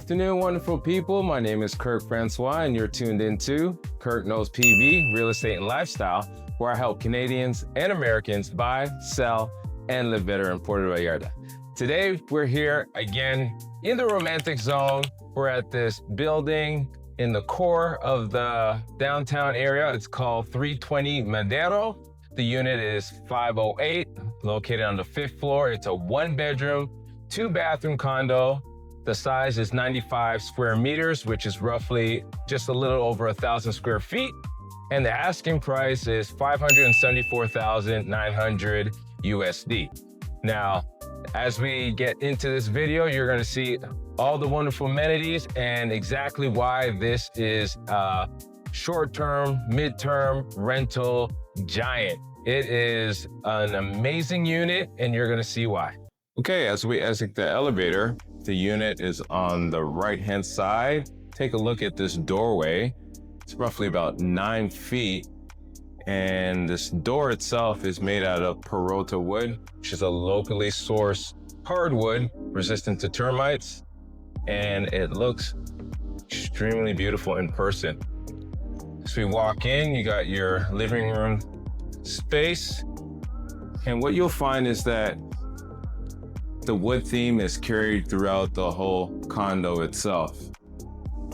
afternoon, wonderful people. My name is Kirk Francois, and you're tuned into Kirk Knows PV, Real Estate and Lifestyle, where I help Canadians and Americans buy, sell, and live better in Puerto Vallarta. Today, we're here again in the romantic zone. We're at this building in the core of the downtown area. It's called 320 Madero. The unit is 508, located on the 5th floor. It's a 1-bedroom, 2-bathroom condo. The size is 95 square meters, which is roughly just a little over 1,000 square feet. And the asking price is $574,900 USD. Now, as we get into this video, you're gonna see all the wonderful amenities and exactly why this is a short-term, mid-term rental giant. It is an amazing unit, and you're gonna see why. Okay, as we exit the elevator, the unit is on the right-hand side. Take a look at this doorway. It's roughly about 9 feet. And this door itself is made out of Perota wood, which is a locally sourced hardwood resistant to termites. And it looks extremely beautiful in person. As we walk in, you got your living room space. And what you'll find is that the wood theme is carried throughout the whole condo itself.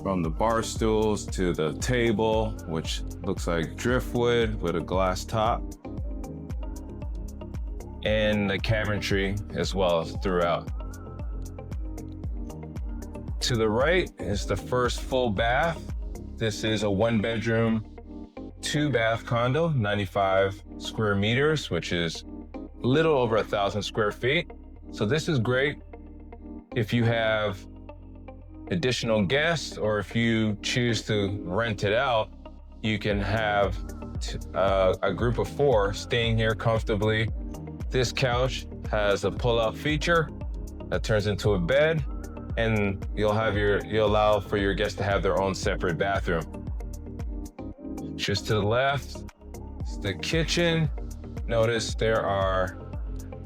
From the bar stools to the table, which looks like driftwood with a glass top, and the cabinetry as well as throughout. To the right is the first full bath. This is a 1-bedroom, 2-bath condo, 95 square meters, which is a little over 1,000 square feet. So this is great if you have additional guests, or if you choose to rent it out, you can have a group of 4 staying here comfortably. This couch has a pull-out feature that turns into a bed, and you'll allow for your guests to have their own separate bathroom. Just to the left is the kitchen. Notice there are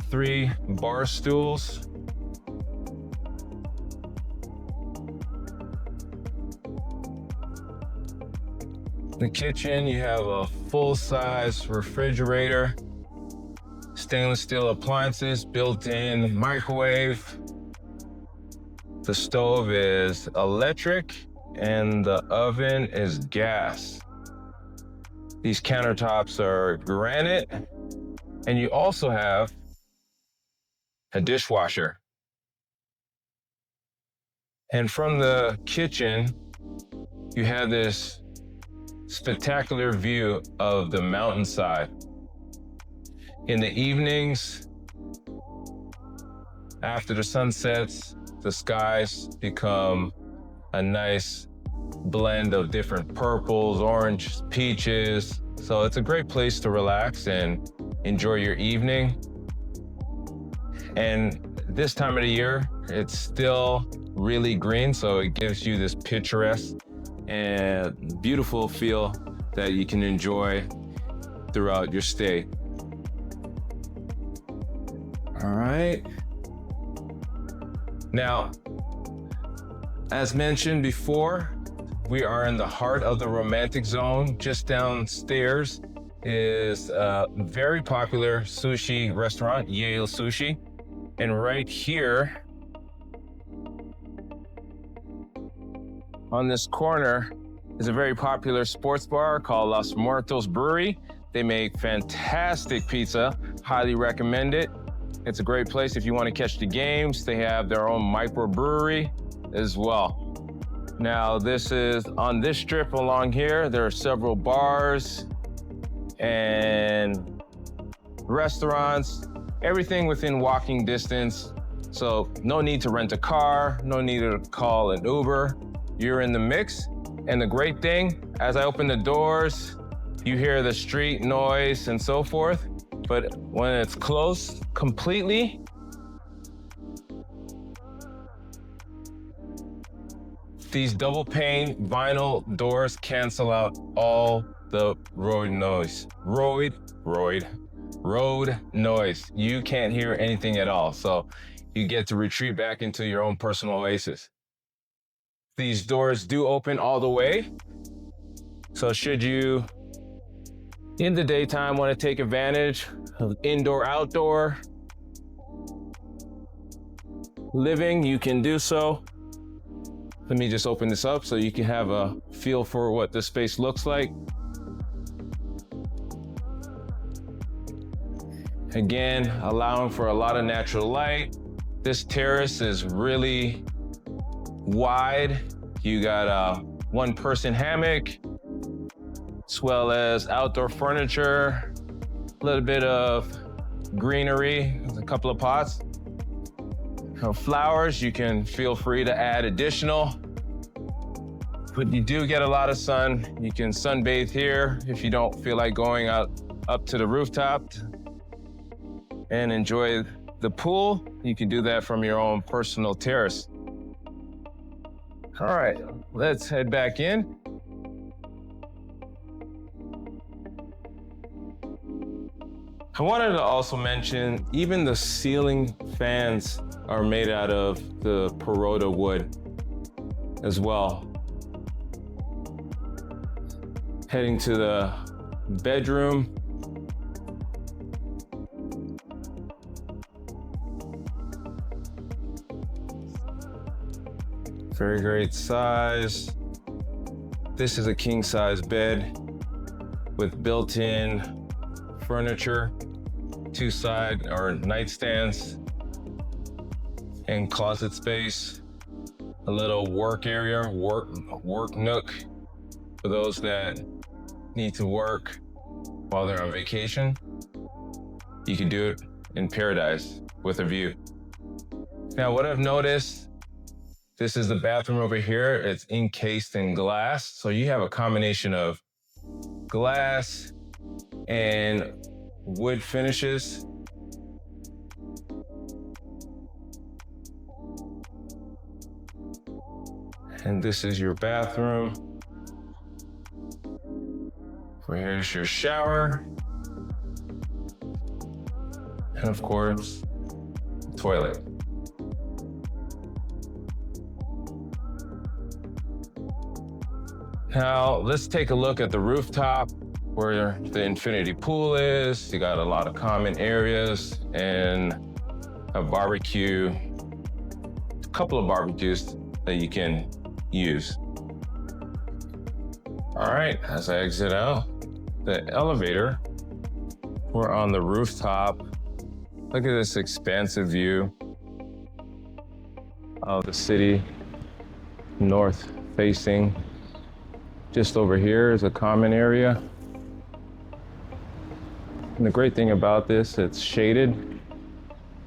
3 bar stools. In the kitchen, you have a full-size refrigerator, stainless steel appliances, built-in microwave. The stove is electric and the oven is gas. These countertops are granite, and you also have a dishwasher. And from the kitchen, you have this spectacular view of the mountainside. In the evenings, after the sun sets, the skies become a nice blend of different purples, orange, peaches. So it's a great place to relax and enjoy your evening. And this time of the year, it's still really green, so it gives you this picturesque and beautiful feel that you can enjoy throughout your stay. All right. Now, as mentioned before, we are in the heart of the romantic zone. Just downstairs is a very popular sushi restaurant, Yale Sushi. And right here, on this corner, is a very popular sports bar called Los Muertos Brewery. They make fantastic pizza, highly recommend it. It's a great place if you want to catch the games. They have their own microbrewery as well. Now, this is on this strip along here, there are several bars and restaurants, everything within walking distance. So no need to rent a car, no need to call an Uber. You're in the mix. And the great thing, as I open the doors, you hear the street noise and so forth. But when it's closed completely, these double pane vinyl doors cancel out all the road noise. Road noise. You can't hear anything at all. So you get to retreat back into your own personal oasis. These doors do open all the way. So should you, in the daytime, want to take advantage of indoor-outdoor living, you can do so. Let me just open this up so you can have a feel for what this space looks like. Again, allowing for a lot of natural light. This terrace is really wide. You got a one-person hammock, as well as outdoor furniture, a little bit of greenery, a couple of pots. Flowers, you can feel free to add additional. But you do get a lot of sun. You can sunbathe here if you don't feel like going out up to the rooftop and enjoy the pool. You can do that from your own personal terrace. All right, let's head back in. I wanted to also mention, even the ceiling fans are made out of the Perota wood as well. Heading to the bedroom. Very great size. This is a king size bed with built-in furniture, two side or nightstands, and closet space. A little work area, work nook for those that need to work while they're on vacation. You can do it in paradise with a view. Now, what I've noticed, this is the bathroom over here. It's encased in glass. So you have a combination of glass and wood finishes. And this is your bathroom. Here's your shower. And of course, toilet. Now, let's take a look at the rooftop where the infinity pool is. You got a lot of common areas and a barbecue, a couple of barbecues that you can use. All right, as I exit out the elevator, we're on the rooftop. Look at this expansive view of the city, north facing. Just over here is a common area. And the great thing about this, it's shaded.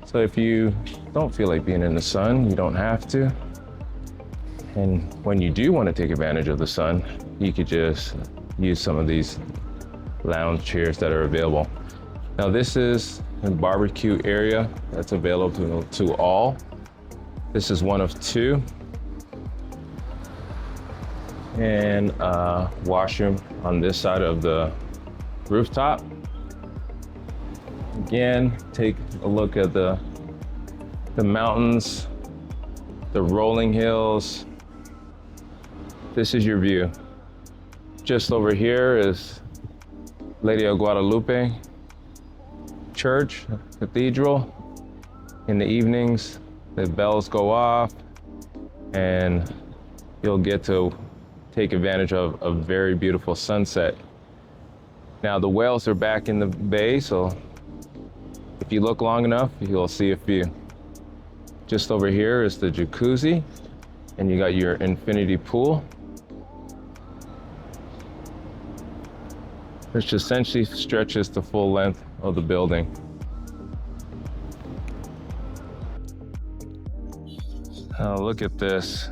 So if you don't feel like being in the sun, you don't have to. And when you do want to take advantage of the sun, you could just use some of these lounge chairs that are available. Now this is a barbecue area that's available to all. This is one of two. And a washroom on this side of the rooftop. Again, take a look at the mountains, the rolling hills. This is your view. Just over here is Lady of Guadalupe Church, Cathedral. In the evenings, the bells go off and you'll get to take advantage of a very beautiful sunset. Now the whales are back in the bay, so if you look long enough, you'll see a few. Just over here is the jacuzzi, and you got your infinity pool, which essentially stretches the full length of the building. Now look at this.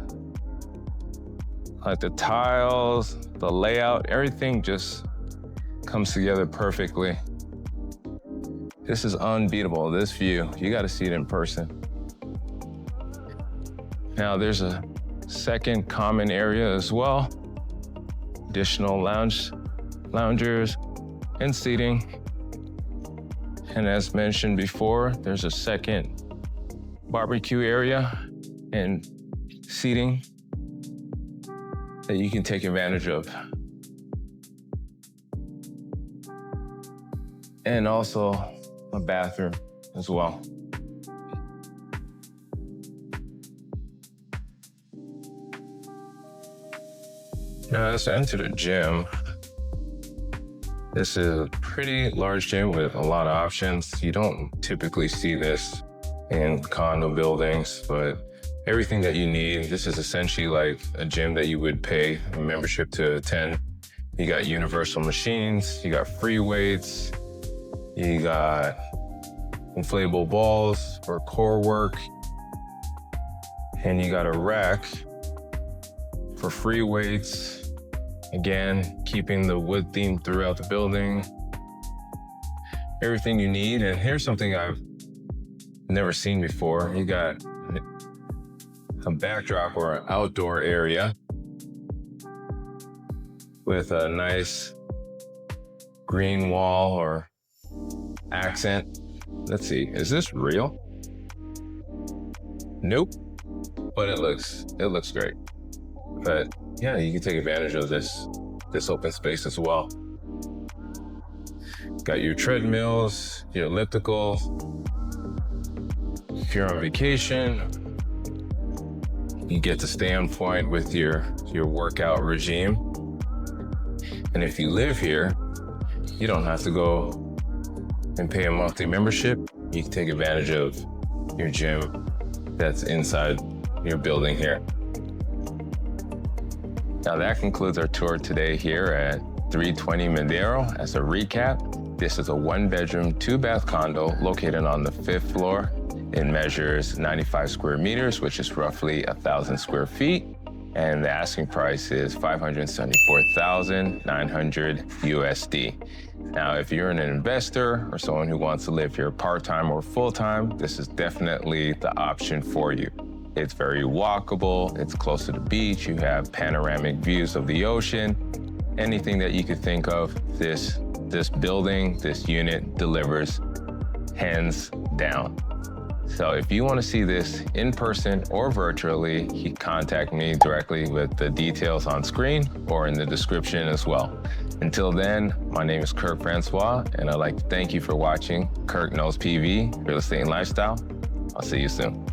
Like the tiles, the layout, everything just comes together perfectly. This is unbeatable, this view. You gotta see it in person. Now there's a second common area as well. Additional loungers and seating. And as mentioned before, there's a second barbecue area and seating. that you can take advantage of. And also a bathroom as well. Now let's enter the gym. This is a pretty large gym with a lot of options. You don't typically see this in condo buildings, but everything that you need. This is essentially like a gym that you would pay a membership to attend. You got universal machines, you got free weights, you got inflatable balls for core work, and you got a rack for free weights. Again, keeping the wood theme throughout the building. Everything you need. And here's something I've never seen before. You got a backdrop or an outdoor area with a nice green wall or accent. Let's see, is this real? Nope, but it looks great. But yeah, you can take advantage of this open space as well. Got your treadmills, your elliptical. If you're on vacation, you get to stay on point with your workout regime. And if you live here, you don't have to go and pay a monthly membership. You can take advantage of your gym that's inside your building here. Now that concludes our tour today here at 320 Madero. As a recap, this is a 1-bedroom, 2-bath condo located on the 5th floor. It measures 95 square meters, which is roughly 1,000 square feet. And the asking price is $574,900 USD. Now, if you're an investor or someone who wants to live here part-time or full-time, this is definitely the option for you. It's very walkable, it's close to the beach, you have panoramic views of the ocean. Anything that you could think of, this building, this unit delivers hands down. So if you want to see this in person or virtually, you can contact me directly with the details on screen or in the description as well. Until then, my name is Kirk Francois, and I'd like to thank you for watching Kirk Knows PV, Real Estate and Lifestyle. I'll see you soon.